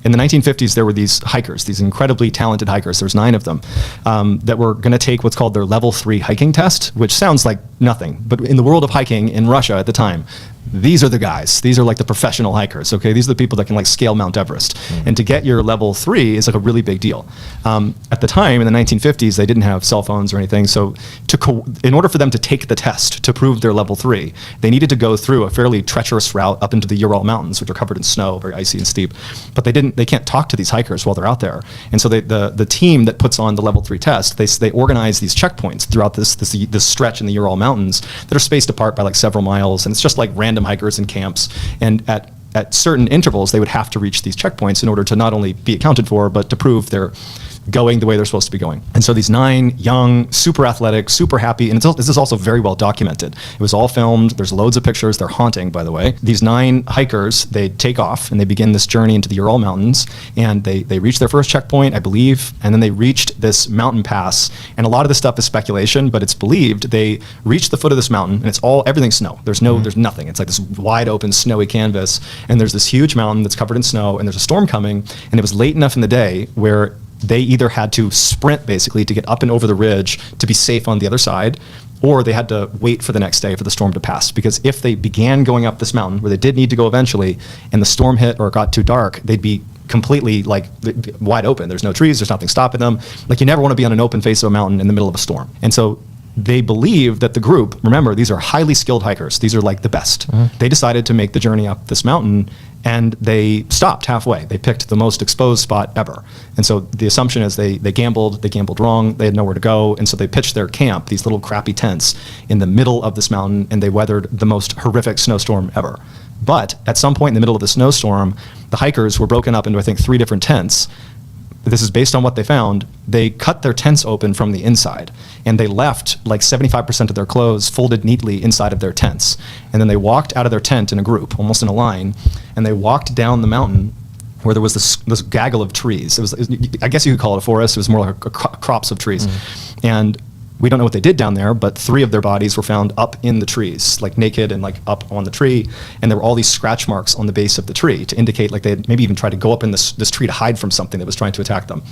in the 1950s, there were these hikers, these incredibly talented hikers. There's 9 of them that were going to take what's called their level 3 hiking test, which sounds like nothing. But in the world of hiking in Russia at the time, these are the guys. These are like the professional hikers. Okay, these are the people that can like scale Mount Everest. And to get your level 3 is like a really big deal. At the time in the 1950s, they didn't have cell phones or anything. So in order for them to take the test to prove their level 3, they needed to go through a fairly treacherous route up into the Ural Mountains, which are covered in snow, very icy and steep. But they can't talk to these hikers while they're out there. And so the team that puts on the level 3 test, they organize these checkpoints throughout this stretch in the Ural Mountains that are spaced apart by like several miles. And it's just like random hikers in camps. And at certain intervals, they would have to reach these checkpoints in order to not only be accounted for, but to prove they're going the way they're supposed to be going. And so these 9 young, super athletic, super happy, and this is also very well documented. It was all filmed. There's loads of pictures. They're haunting, by the way. These 9 hikers, they take off and they begin this journey into the Ural Mountains, and they reach their first checkpoint, I believe, and then they reached this mountain pass. And a lot of this stuff is speculation, but it's believed they reached the foot of this mountain, and everything's snow. There's nothing. It's like this wide open snowy canvas, and there's this huge mountain that's covered in snow, and there's a storm coming, and it was late enough in the day where they either had to sprint basically to get up and over the ridge to be safe on the other side, or they had to wait for the next day for the storm to pass. Because if they began going up this mountain, where they did need to go eventually, and the storm hit or it got too dark, they'd be completely like wide open. There's no trees, there's nothing stopping them. Like you never want to be on an open face of a mountain in the middle of a storm. And so they believe that the group, remember, these are highly skilled hikers. These are like the best. They decided to make the journey up this mountain, and they stopped halfway. They picked the most exposed spot ever. And so the assumption is they gambled wrong, they had nowhere to go, and so they pitched their camp, these little crappy tents, in the middle of this mountain, and they weathered the most horrific snowstorm ever. But at some point in the middle of the snowstorm, the hikers were broken up into, I think, 3 different tents. This is based on what they found. They cut their tents open from the inside, and they left like 75% of their clothes folded neatly inside of their tents. And then they walked out of their tent in a group, almost in a line, and they walked down the mountain where there was this gaggle of trees. It was, I guess you could call it a forest. It was more like crops of trees. And we don't know what they did down there, but 3 of their bodies were found up in the trees, like naked and like up on the tree. And there were all these scratch marks on the base of the tree to indicate like they had maybe even tried to go up in this tree to hide from something that was trying to attack them.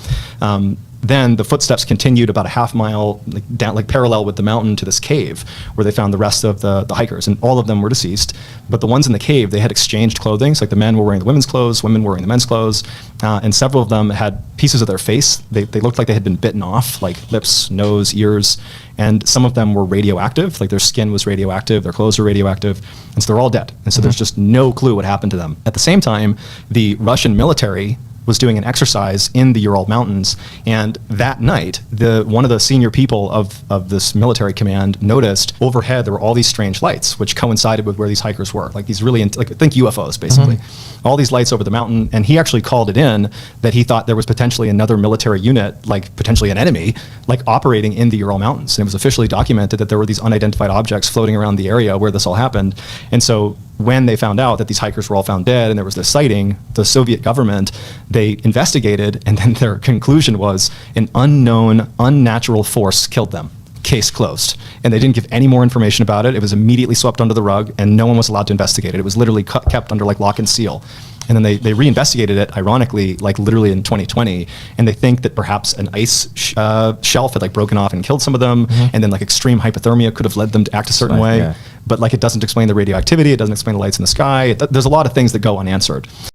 Then the footsteps continued about a half mile down, like parallel with the mountain, to this cave where they found the rest of the hikers, and all of them were deceased. But the ones in the cave, they had exchanged clothing. So like the men were wearing the women's clothes, women were wearing the men's clothes, and several of them had pieces of their face. They looked like they had been bitten off, like lips, nose, ears, and some of them were radioactive, like their skin was radioactive, their clothes were radioactive, and so they're all dead. And so there's just no clue what happened to them. At the same time, the Russian military was doing an exercise in the Ural Mountains, and that night, one of the senior people of this military command noticed overhead there were all these strange lights, which coincided with where these hikers were, like these really, think UFOs basically. All these lights over the mountain, and he actually called it in that he thought there was potentially another military unit, like potentially an enemy, like operating in the Ural Mountains. And it was officially documented that there were these unidentified objects floating around the area where this all happened. And so when they found out that these hikers were all found dead and there was this sighting, the Soviet government, they investigated, and then their conclusion was an unknown, unnatural force killed them. Case closed. And they didn't give any more information about it. It was immediately swept under the rug, and no one was allowed to investigate it. It was literally kept under like lock and seal. And then they reinvestigated it, ironically, like literally in 2020, and they think that perhaps an ice shelf had like broken off and killed some of them, and then like extreme hypothermia could have led them to act a certain way. Yeah. But like it doesn't explain the radioactivity, it doesn't explain the lights in the sky. There's a lot of things that go unanswered.